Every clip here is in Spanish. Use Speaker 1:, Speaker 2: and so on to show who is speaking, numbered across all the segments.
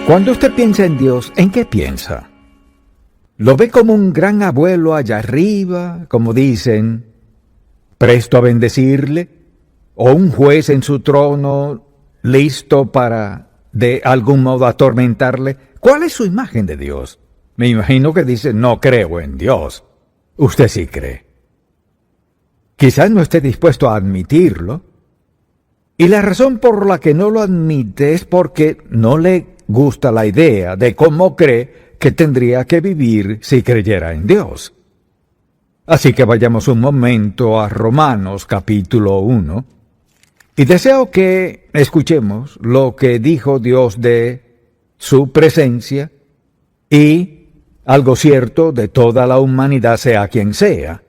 Speaker 1: Cuando usted piensa en Dios, ¿en qué piensa? ¿Lo ve como un gran abuelo allá arriba, como dicen, presto a bendecirle? ¿O un juez en su trono, listo para, de algún modo, atormentarle? ¿Cuál es su imagen de Dios? Me imagino que dice, no creo en Dios. Usted sí cree. Quizás no esté dispuesto a admitirlo. Y la razón por la que no lo admite es porque no le gusta la idea de cómo cree que tendría que vivir si creyera en Dios. Así que vayamos un momento a Romanos capítulo 1 y deseo que escuchemos lo que dijo Dios de su presencia y algo cierto de toda la humanidad, sea quien sea.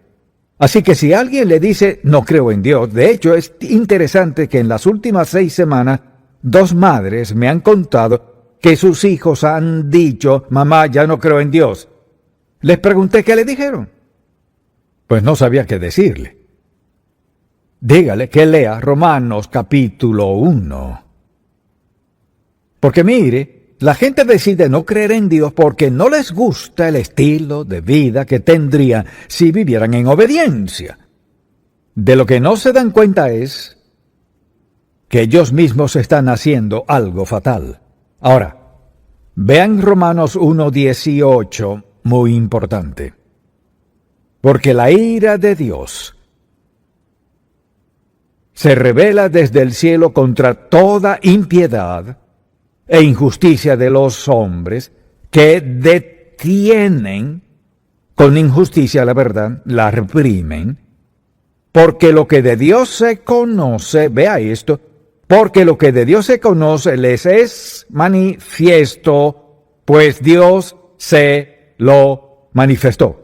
Speaker 1: Así que si alguien le dice, no creo en Dios, de hecho es interesante que en las últimas 6 semanas, 2 madres me han contado que sus hijos han dicho, mamá, ya no creo en Dios. Les pregunté qué le dijeron. Pues no sabía qué decirle. Dígale que lea Romanos capítulo 1. Porque mire, la gente decide no creer en Dios porque no les gusta el estilo de vida que tendrían si vivieran en obediencia. De lo que no se dan cuenta es que ellos mismos están haciendo algo fatal. Ahora, vean Romanos 1:18, muy importante. Porque la ira de Dios se revela desde el cielo contra toda impiedad e injusticia de los hombres que detienen con injusticia la verdad, la reprimen, porque lo que de Dios se conoce, vea esto, porque lo que de Dios se conoce les es manifiesto, pues Dios se lo manifestó.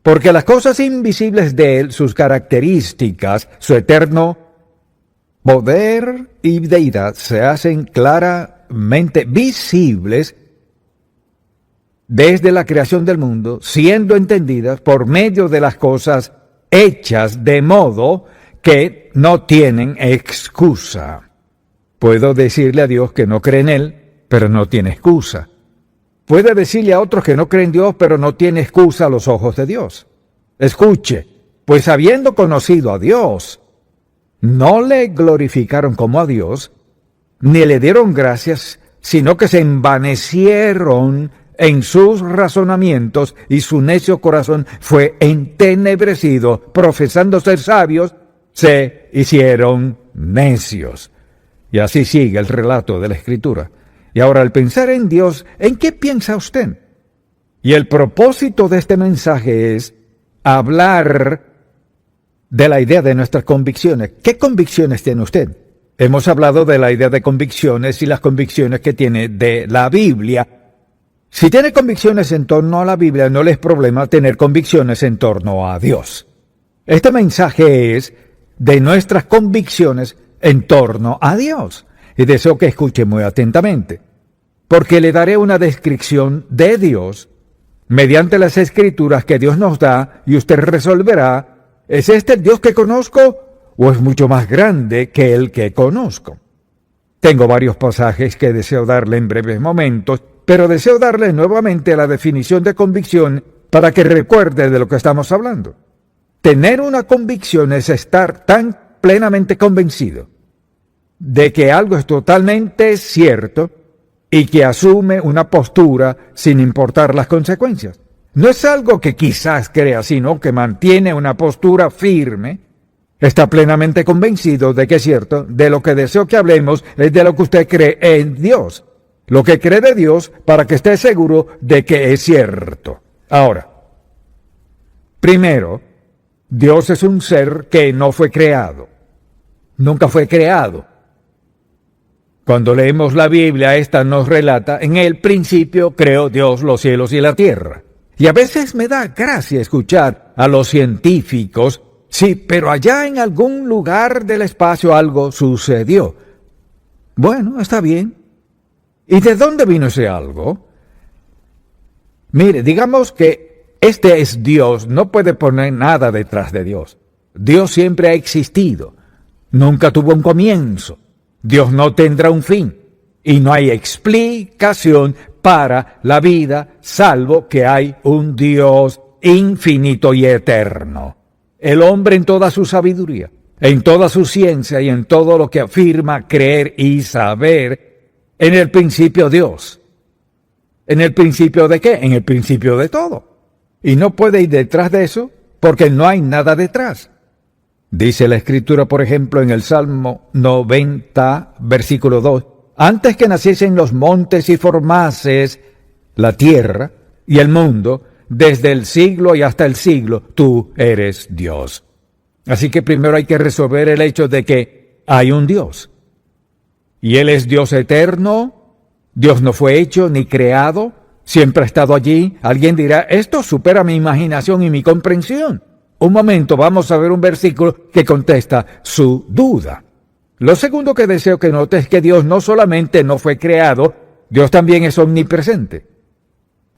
Speaker 1: Porque las cosas invisibles de Él, sus características, su eterno poder y deidad, se hacen claramente visibles desde la creación del mundo, siendo entendidas por medio de las cosas hechas de modo que no tienen excusa. Puedo decirle a Dios que no cree en Él, pero no tiene excusa. Puede decirle a otros que no creen en Dios, pero no tiene excusa a los ojos de Dios. Escuche, pues habiendo conocido a Dios, no le glorificaron como a Dios, ni le dieron gracias, sino que se envanecieron en sus razonamientos y su necio corazón fue entenebrecido, profesando ser sabios, se hicieron necios. Y así sigue el relato de la Escritura. Y ahora, al pensar en Dios, ¿en qué piensa usted? Y el propósito de este mensaje es hablar de la idea de nuestras convicciones. ¿Qué convicciones tiene usted? Hemos hablado de la idea de convicciones y las convicciones que tiene de la Biblia. Si tiene convicciones en torno a la Biblia, no le es problema tener convicciones en torno a Dios. Este mensaje es de nuestras convicciones en torno a Dios. Y deseo que escuche muy atentamente, porque le daré una descripción de Dios mediante las escrituras que Dios nos da y usted resolverá, ¿es este el Dios que conozco o es mucho más grande que el que conozco? Tengo varios pasajes que deseo darle en breves momentos, pero deseo darle nuevamente la definición de convicción para que recuerde de lo que estamos hablando. Tener una convicción es estar tan plenamente convencido de que algo es totalmente cierto y que asume una postura sin importar las consecuencias. No es algo que quizás crea, sino que mantiene una postura firme, está plenamente convencido de que es cierto. De lo que deseo que hablemos es de lo que usted cree en Dios, lo que cree de Dios para que esté seguro de que es cierto. Ahora, primero, Dios es un ser que no fue creado, nunca fue creado. Cuando leemos la Biblia, esta nos relata, en el principio creó Dios los cielos y la tierra. Y a veces me da gracia escuchar a los científicos, sí, pero allá en algún lugar del espacio algo sucedió. Bueno, está bien. ¿Y de dónde vino ese algo? Mire, digamos que este es Dios, no puede poner nada detrás de Dios. Dios siempre ha existido, nunca tuvo un comienzo. Dios no tendrá un fin. y no hay explicación para la vida, salvo que hay un Dios infinito y eterno. El hombre en toda su sabiduría, en toda su ciencia y en todo lo que afirma creer y saber, en el principio Dios. ¿En el principio de qué? En el principio de todo. Y no puede ir detrás de eso porque no hay nada detrás. Dice la Escritura, por ejemplo, en el Salmo 90, versículo 2, antes que naciesen los montes y formases la tierra y el mundo, desde el siglo y hasta el siglo, tú eres Dios. Así que primero hay que resolver el hecho de que hay un Dios. Y Él es Dios eterno. Dios no fue hecho ni creado, siempre ha estado allí. Alguien dirá, esto supera mi imaginación y mi comprensión. Un momento, vamos a ver un versículo que contesta su duda. Lo segundo que deseo que notes es que Dios no solamente no fue creado, Dios también es omnipresente.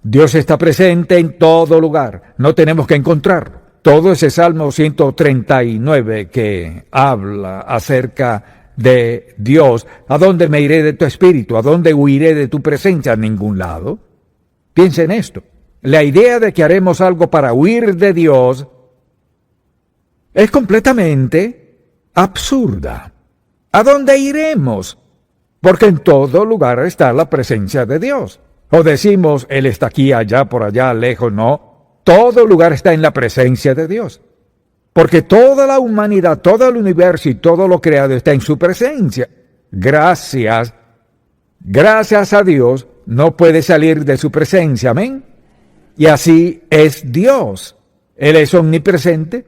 Speaker 1: Dios está presente en todo lugar, no tenemos que encontrarlo. Todo ese Salmo 139 que habla acerca de Dios, ¿a dónde me iré de tu espíritu? ¿A dónde huiré de tu presencia? A ningún lado. Piensa en esto. La idea de que haremos algo para huir de Dios es completamente absurda. ¿A dónde iremos? Porque en todo lugar está la presencia de Dios. O decimos, Él está aquí, allá, por allá, lejos, no. Todo lugar está en la presencia de Dios. Porque toda la humanidad, todo el universo y todo lo creado está en su presencia. Gracias a Dios, no puede salir de su presencia, amén. Y así es Dios. Él es omnipresente,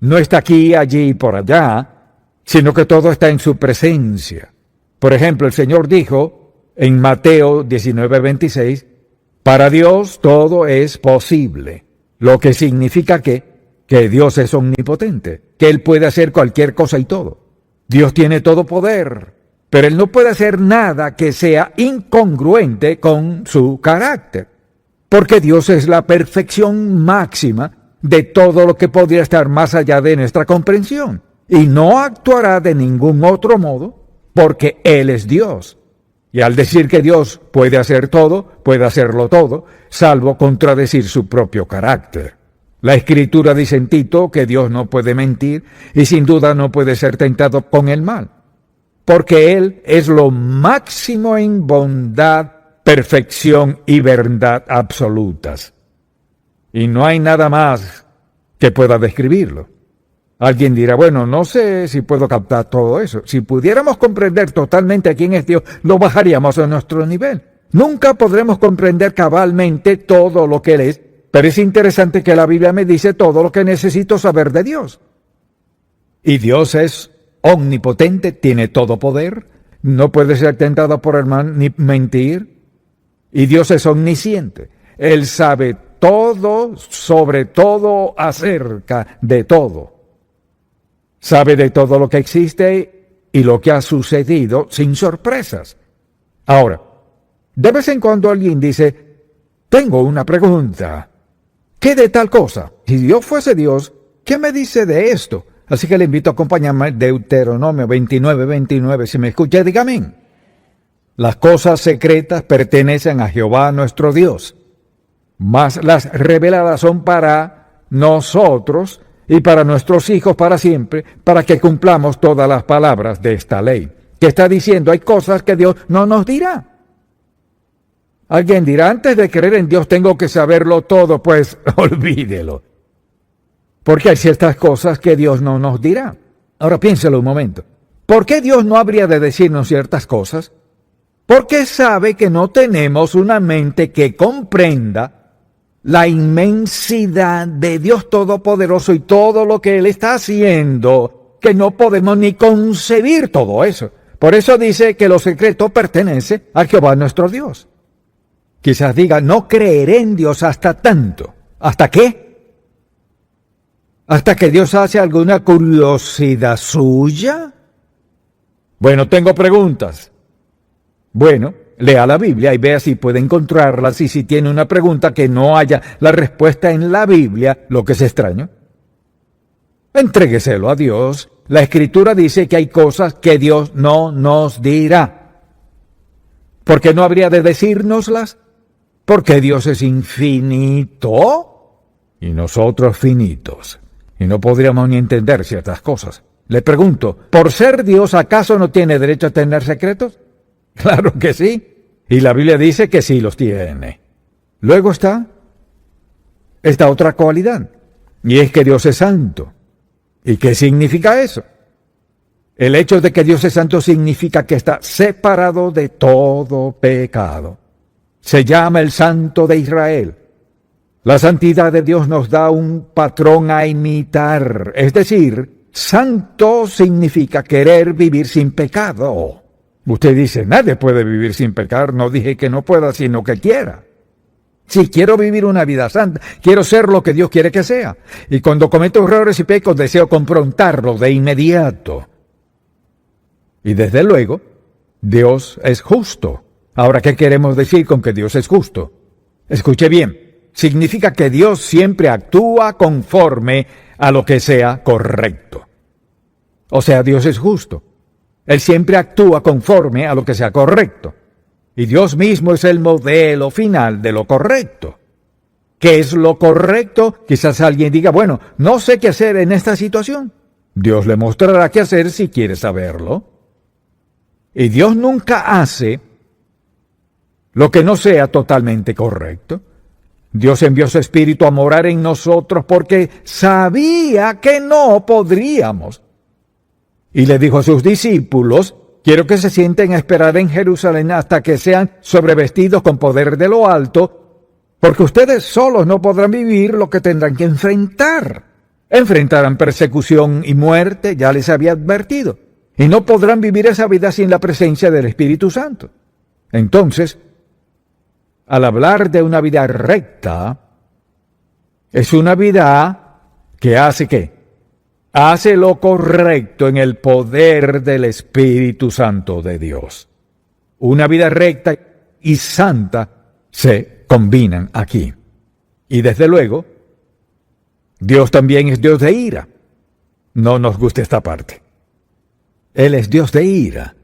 Speaker 1: no está aquí, allí y por allá, sino que todo está en su presencia. Por ejemplo, el Señor dijo en Mateo 19:26, para Dios todo es posible, lo que significa que Dios es omnipotente, que Él puede hacer cualquier cosa y todo. Dios tiene todo poder, pero Él no puede hacer nada que sea incongruente con su carácter, porque Dios es la perfección máxima de todo lo que podría estar más allá de nuestra comprensión, y no actuará de ningún otro modo, porque Él es Dios. Y al decir que Dios puede hacer todo, puede hacerlo todo, salvo contradecir su propio carácter. La Escritura dice en Tito que Dios no puede mentir y sin duda no puede ser tentado con el mal, porque Él es lo máximo en bondad, perfección y verdad absolutas. Y no hay nada más que pueda describirlo. Alguien dirá, bueno, no sé si puedo captar todo eso. Si pudiéramos comprender totalmente quién es Dios, lo bajaríamos a nuestro nivel. Nunca podremos comprender cabalmente todo lo que Él es, pero es interesante que la Biblia me dice todo lo que necesito saber de Dios. Y Dios es omnipotente, tiene todo poder, no puede ser tentado por el mal ni mentir. Y Dios es omnisciente. Él sabe todo, sobre todo, acerca de todo. Sabe de todo lo que existe y lo que ha sucedido sin sorpresas. Ahora, de vez en cuando alguien dice, tengo una pregunta. ¿Qué de tal cosa? Si Dios fuese Dios, ¿qué me dice de esto? Así que le invito a acompañarme en Deuteronomio 29:29. Si me escucha, diga amén. Las cosas secretas pertenecen a Jehová nuestro Dios, mas las reveladas son para nosotros y para nuestros hijos para siempre, para que cumplamos todas las palabras de esta ley. ¿Qué está diciendo? Hay cosas que Dios no nos dirá. Alguien dirá, antes de creer en Dios tengo que saberlo todo, pues olvídelo. Porque hay ciertas cosas que Dios no nos dirá. Ahora piénselo un momento. ¿Por qué Dios no habría de decirnos ciertas cosas? Porque sabe que no tenemos una mente que comprenda la inmensidad de Dios Todopoderoso y todo lo que Él está haciendo, que no podemos ni concebir todo eso. Por eso dice que lo secreto pertenece a Jehová nuestro Dios. Quizás diga, no creeré en Dios hasta tanto. ¿Hasta qué? ¿Hasta que Dios hace alguna curiosidad suya? Bueno, tengo preguntas. Bueno, lea la Biblia y vea si puede encontrarlas, y si tiene una pregunta que no haya la respuesta en la Biblia, lo que es extraño, entrégueselo a Dios. La Escritura dice que hay cosas que Dios no nos dirá. ¿Por qué no habría de decírnoslas? Porque Dios es infinito y nosotros finitos. Y no podríamos ni entender ciertas cosas. Le pregunto, ¿por ser Dios acaso no tiene derecho a tener secretos? Claro que sí. Y la Biblia dice que sí los tiene. Luego está esta otra cualidad. Y es que Dios es santo. ¿Y qué significa eso? El hecho de que Dios es santo significa que está separado de todo pecado. Se llama el Santo de Israel. La santidad de Dios nos da un patrón a imitar. Es decir, santo significa querer vivir sin pecado. Usted dice, nadie puede vivir sin pecar. No dije que no pueda, sino que quiera. Si quiero vivir una vida santa, quiero ser lo que Dios quiere que sea. Y cuando cometo errores y pecos, deseo confrontarlo de inmediato. Y desde luego, Dios es justo. Ahora, ¿qué queremos decir con que Dios es justo? Escuche bien. Significa que Dios siempre actúa conforme a lo que sea correcto. O sea, Dios es justo. Él siempre actúa conforme a lo que sea correcto. Y Dios mismo es el modelo final de lo correcto. ¿Qué es lo correcto? Quizás alguien diga, bueno, no sé qué hacer en esta situación. Dios le mostrará qué hacer si quiere saberlo. Y Dios nunca hace lo que no sea totalmente correcto. Dios envió su Espíritu a morar en nosotros porque sabía que no podríamos. Y le dijo a sus discípulos, quiero que se sienten a esperar en Jerusalén hasta que sean sobrevestidos con poder de lo alto, porque ustedes solos no podrán vivir lo que tendrán que enfrentar. Enfrentarán persecución y muerte, ya les había advertido, y no podrán vivir esa vida sin la presencia del Espíritu Santo. Entonces, al hablar de una vida recta, es una vida que hace ¿qué? Hace lo correcto en el poder del Espíritu Santo de Dios. Una vida recta y santa se combinan aquí. Y desde luego, Dios también es Dios de ira. No nos gusta esta parte. Él es Dios de ira.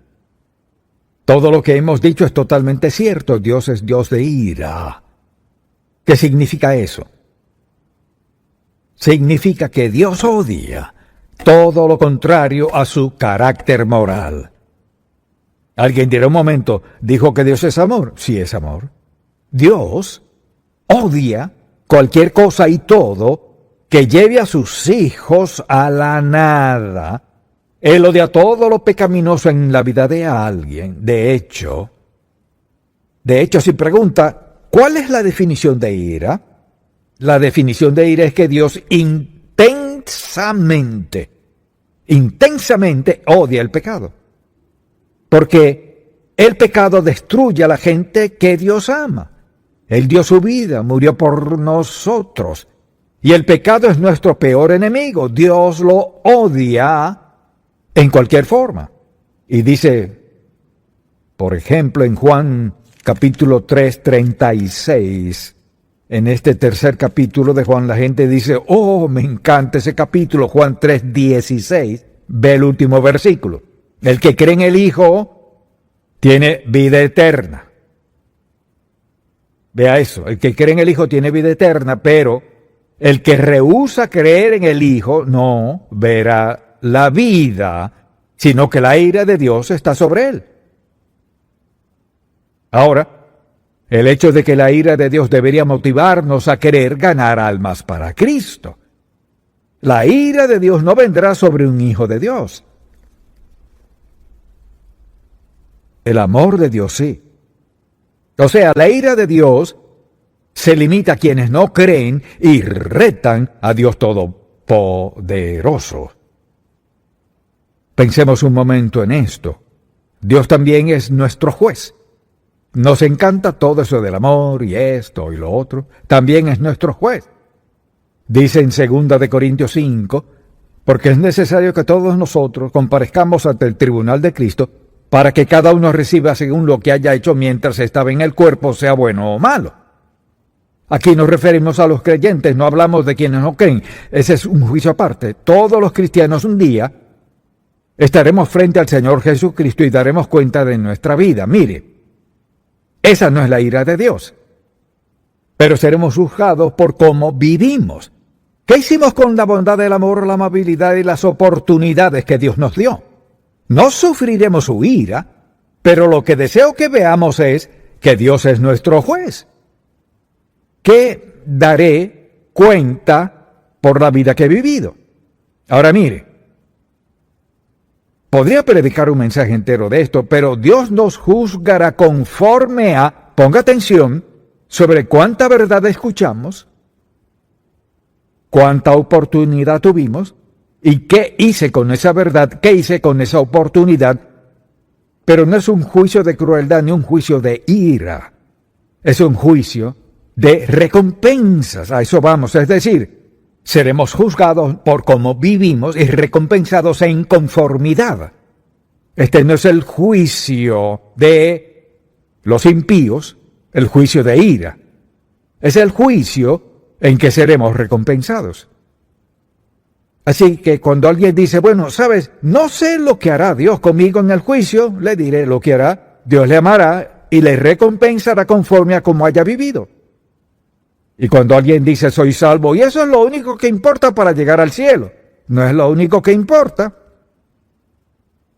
Speaker 1: Todo lo que hemos dicho es totalmente cierto. Dios es Dios de ira. ¿Qué significa eso? Significa que Dios odia todo lo contrario a su carácter moral. Alguien dirá un momento, ¿dijo que Dios es amor? Sí, es amor. Dios odia cualquier cosa y todo que lleve a sus hijos a la nada. Él odia todo lo pecaminoso en la vida de alguien. De hecho, si pregunta, ¿cuál es la definición de ira? La definición de ira es que Dios intensamente odia el pecado. Porque el pecado destruye a la gente que Dios ama. Él dio su vida, murió por nosotros. Y el pecado es nuestro peor enemigo. Dios lo odia en cualquier forma. Y dice, por ejemplo, en Juan capítulo 3, 36, en este tercer capítulo de Juan, la gente dice, oh, me encanta ese capítulo, Juan 3, 16, ve el último versículo. El que cree en el Hijo tiene vida eterna. Vea eso, el que cree en el Hijo tiene vida eterna, pero el que rehúsa creer en el Hijo no verá la vida, sino que la ira de Dios está sobre él. Ahora, el hecho de que la ira de Dios debería motivarnos a querer ganar almas para Cristo. La ira de Dios no vendrá sobre un hijo de Dios. El amor de Dios sí. O sea, la ira de Dios se limita a quienes no creen y retan a Dios Todopoderoso. Pensemos un momento en esto. Dios también es nuestro juez. Nos encanta todo eso del amor y esto y lo otro. También es nuestro juez. Dice en 2 de Corintios 5, porque es necesario que todos nosotros comparezcamos ante el tribunal de Cristo para que cada uno reciba según lo que haya hecho mientras estaba en el cuerpo, sea bueno o malo. Aquí nos referimos a los creyentes, no hablamos de quienes no creen. Ese es un juicio aparte. Todos los cristianos un día estaremos frente al Señor Jesucristo y daremos cuenta de nuestra vida. Mire, Esa no es la ira de Dios. Pero seremos juzgados por cómo vivimos. ¿Qué hicimos con la bondad, el amor, la amabilidad y las oportunidades que Dios nos dio? No sufriremos su ira, pero lo que deseo que veamos es que Dios es nuestro juez, que daré cuenta por la vida que he vivido. Ahora mire, podría predicar un mensaje entero de esto, pero Dios nos juzgará conforme a, ponga atención, sobre cuánta verdad escuchamos, cuánta oportunidad tuvimos y qué hice con esa verdad, qué hice con esa oportunidad. Pero no es un juicio de crueldad ni un juicio de ira. Es un juicio de recompensas. A eso vamos. Es decir, seremos juzgados por cómo vivimos y recompensados en conformidad. Este no es el juicio de los impíos, el juicio de ira. Es el juicio en que seremos recompensados. Así que cuando alguien dice, bueno, sabes, no sé lo que hará Dios conmigo en el juicio, le diré lo que hará. Dios le amará y le recompensará conforme a cómo haya vivido. Y cuando alguien dice, soy salvo, y eso es lo único que importa para llegar al cielo, no es lo único que importa.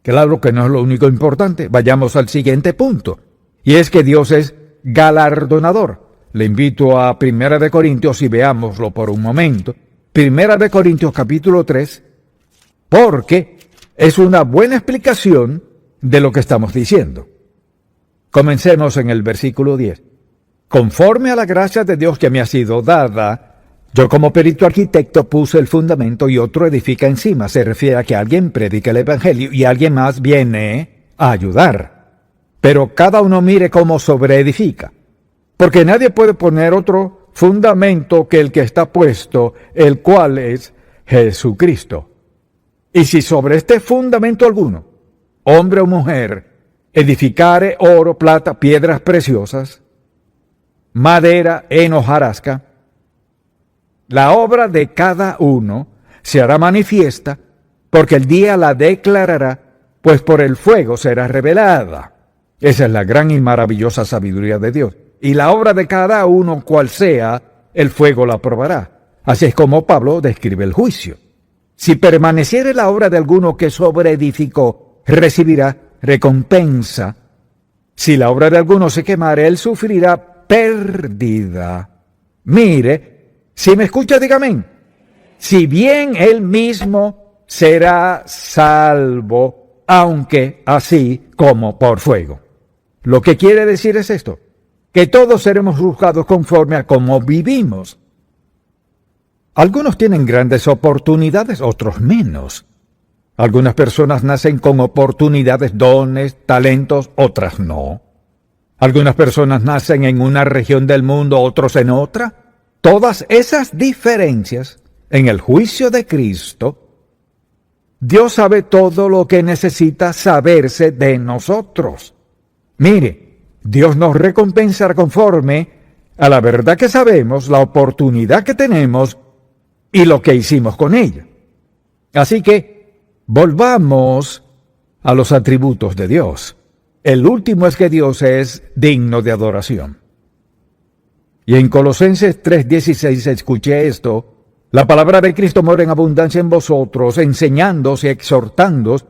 Speaker 1: Claro que no es lo único importante. Vayamos al siguiente punto. Y es que Dios es galardonador. Le invito a 1 Corintios y veámoslo por un momento. 1 Corintios capítulo 3, porque es una buena explicación de lo que estamos diciendo. Comencemos en el versículo 10. Conforme a la gracia de Dios que me ha sido dada, yo como perito arquitecto puse el fundamento y otro edifica encima. Se refiere a que alguien predica el evangelio y alguien más viene a ayudar. Pero cada uno mire cómo sobreedifica. Porque nadie puede poner otro fundamento que el que está puesto, el cual es Jesucristo. Y si sobre este fundamento alguno, hombre o mujer, edificare oro, plata, piedras preciosas, madera, heno, hojarasca, la obra de cada uno se hará manifiesta, porque el día la declarará, pues por el fuego será revelada. Esa es la gran y maravillosa sabiduría de Dios. Y la obra de cada uno, cual sea, el fuego la probará. Así es como Pablo describe el juicio. Si permaneciere la obra de alguno que sobreedificó, recibirá recompensa. Si la obra de alguno se quemare, él sufrirá pérdida. Mire, si me escucha, dígame. Si bien él mismo será salvo, aunque así como por fuego. Lo que quiere decir es esto, que todos seremos juzgados conforme a cómo vivimos. Algunos tienen grandes oportunidades, otros menos. Algunas personas nacen con oportunidades, dones, talentos, otras no. Algunas personas nacen en una región del mundo, otros en otra. Todas esas diferencias, en el juicio de Cristo, Dios sabe todo lo que necesita saberse de nosotros. Mire, Dios nos recompensará conforme a la verdad que sabemos, la oportunidad que tenemos y lo que hicimos con ella. Así que volvamos a los atributos de Dios. El último es que Dios es digno de adoración. Y en Colosenses 3:16 escuché esto: la palabra de Cristo mora en abundancia en vosotros, enseñándoos y exhortándoos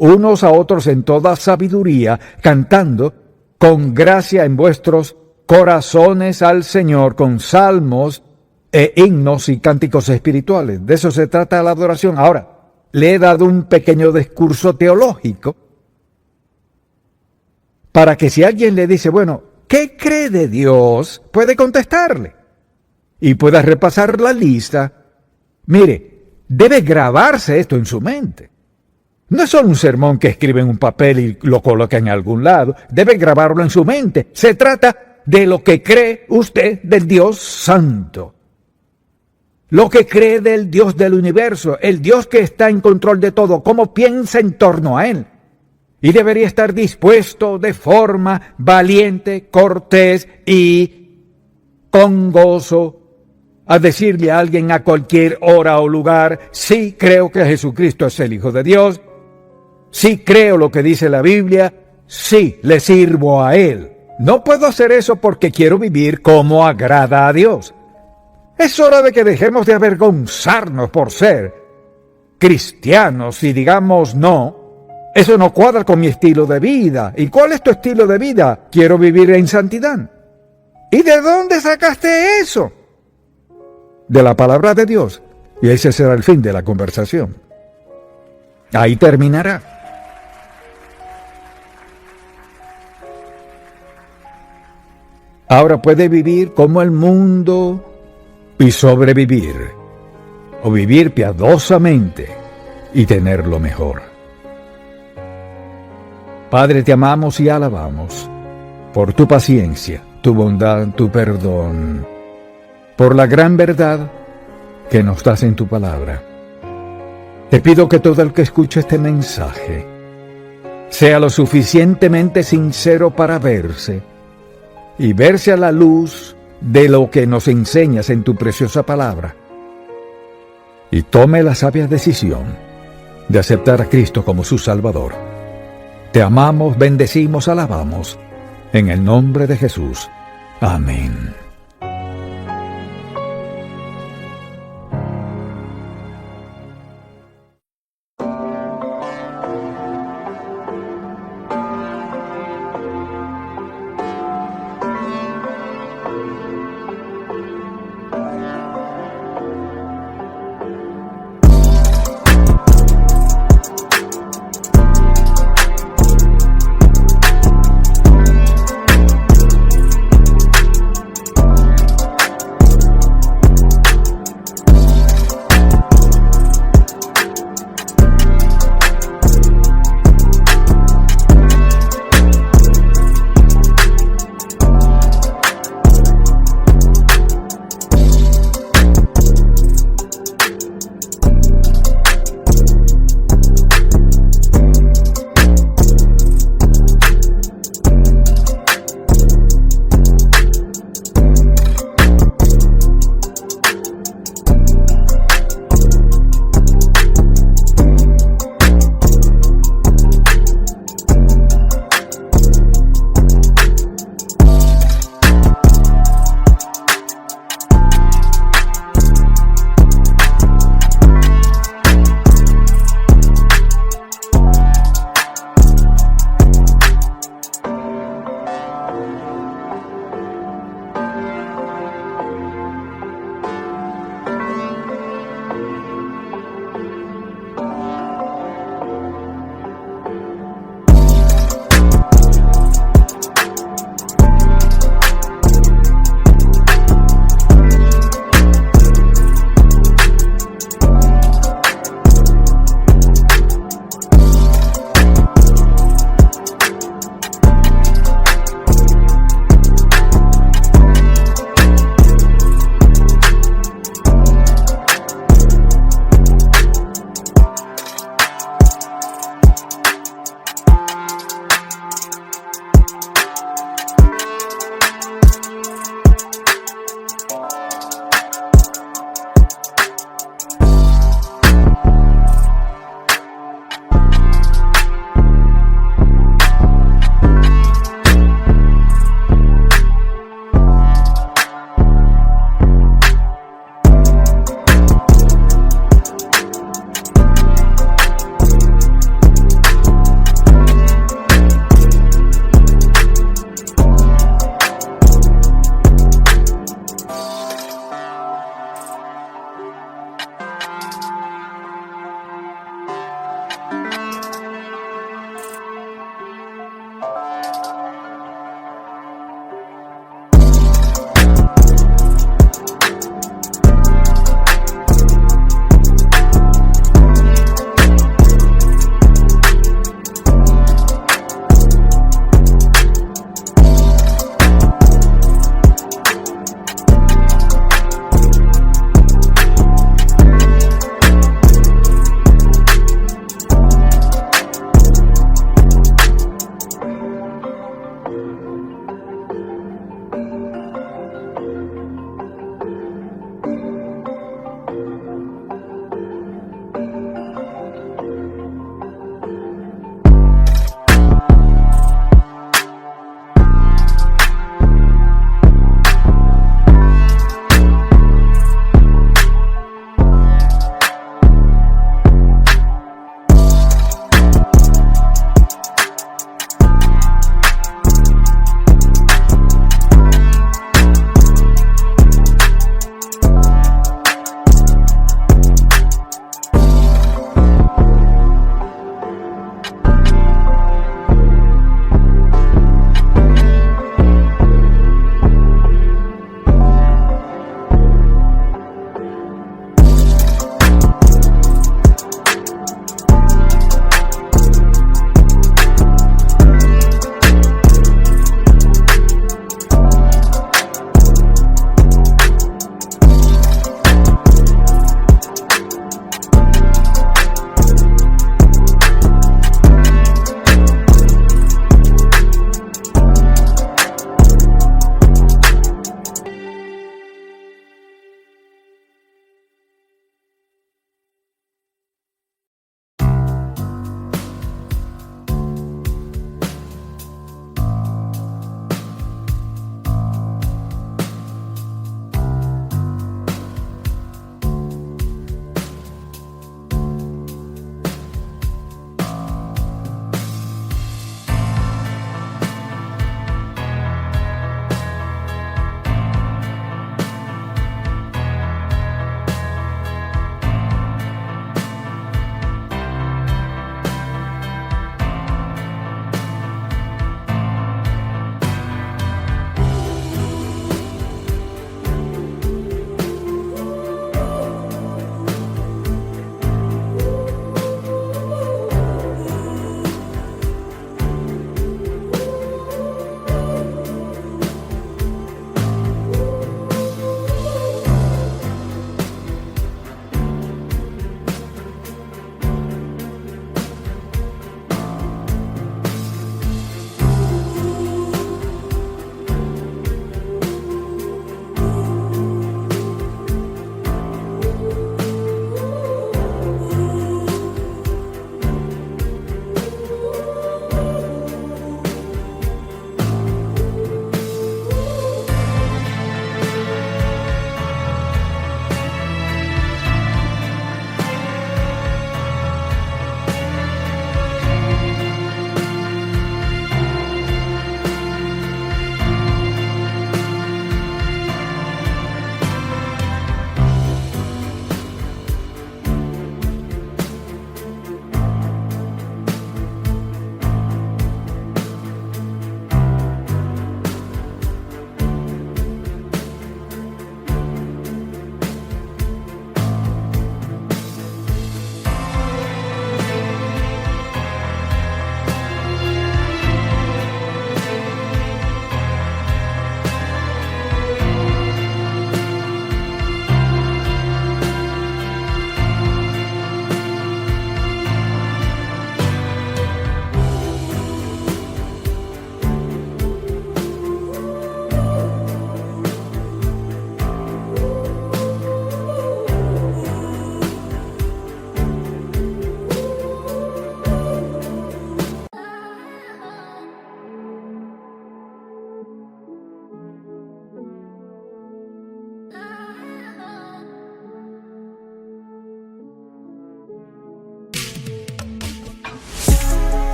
Speaker 1: unos a otros en toda sabiduría, cantando con gracia en vuestros corazones al Señor, con salmos e himnos y cánticos espirituales. De eso se trata la adoración. Ahora, le he dado un pequeño discurso teológico para que si alguien le dice, bueno, ¿qué cree de Dios?, puede contestarle y pueda repasar la lista. Mire, debe grabarse esto en su mente. No es solo un sermón que escribe en un papel y lo coloca en algún lado. Debe grabarlo en su mente. Se trata de lo que cree usted del Dios Santo. Lo que cree del Dios del universo, el Dios que está en control de todo, cómo piensa en torno a Él. Y debería estar dispuesto de forma valiente, cortés y con gozo a decirle a alguien a cualquier hora o lugar, sí creo que Jesucristo es el Hijo de Dios, sí creo lo que dice la Biblia, sí le sirvo a Él. no puedo hacer eso porque quiero vivir como agrada a Dios. Es hora de que dejemos de avergonzarnos por ser cristianos y digamos no. Eso no cuadra con mi estilo de vida. ¿Y cuál es tu estilo de vida? Quiero vivir en santidad. ¿Y de dónde sacaste eso? De la palabra de Dios. Y ese será el fin de la conversación. Ahí terminará. Ahora puede vivir como el mundo y sobrevivir. O vivir piadosamente y tener lo mejor. Padre, te amamos y alabamos por tu paciencia, tu bondad, tu perdón, por la gran verdad que nos das en tu palabra. Te pido que todo el que escuche este mensaje sea lo suficientemente sincero para verse y verse a la luz de lo que nos enseñas en tu preciosa palabra y tome la sabia decisión de aceptar a Cristo como su Salvador. Te amamos, bendecimos, alabamos, en el nombre de Jesús. Amén.